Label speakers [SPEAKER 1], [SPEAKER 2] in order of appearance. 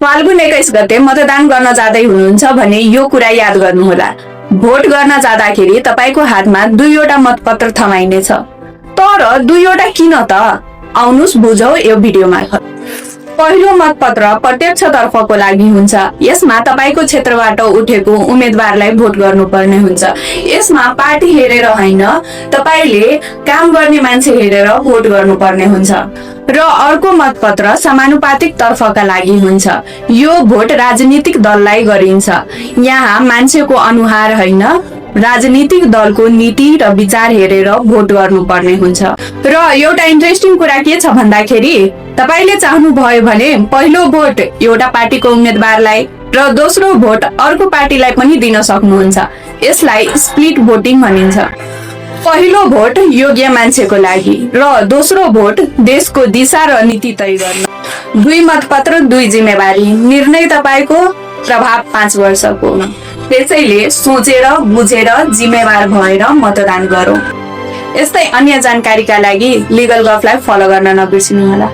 [SPEAKER 1] फाल्गुन 21 गते मतदान गर्न जाँदै हुनुहुन्छ भने यो कुरा याद गर्नुहोला। भोट गर्न जाँदाखेरि तपाईको हातमा 2वटा मतपत्र थमाइनेछ। तर 2वटा किन त? आउनुस् बुझौ यो भिडियो मार्फत। पहिलो मतपत्र प्रत्यक्ष तर्फको लागि हुन्छ। यसमा तपाईको क्षेत्रबाट उठेको उम्मेदवारलाई भोट गर्नुपर्ने हुन्छ। यसमा पार्टी हेरेर हैन, तपाईले काम गर्ने मान्छे हेरेर भोट गर्नुपर्ने हुन्छ। र अर्को मतपत्र समानुपातिक तर्फका लागि हुन्छ। यो भोट राजनीतिक दललाई गरिन्छ। यहाँ मान्छेको अनुहार हैन, राजनीतिक दलको नीति र विचार हेरेर भोट गर्नुपर्ने हुन्छ। र एउटा इन्ट्रेस्टिङ कुरा के छ भन्दाखेरि तपाईले चाहनु भयो भने पहिलो भोट एउटा पार्टीको उम्मेदवारलाई र दोस्रो भोट अर्को पार्टीलाई पनि दिन सक्नुहुन्छ। यसलाई स्प्लिट भोटिङ भनिन्छ। पहिलो भोट योग्य मान्छेको लागि र दोस्रो भोट देशको दिशा र नीति तय गर्न। 2 मतपत्र 2 जिम्मेवारी। निर्णय तपाईको, प्रभाव 5 वर्षको। त्यसैले सोचेर बुझेर जिम्मेवार भएर मतदान गरौँ। यस्तै अन्य जानकारीका लागि लिगल गफलाई फलो गर्न नबिर्सिनु होला।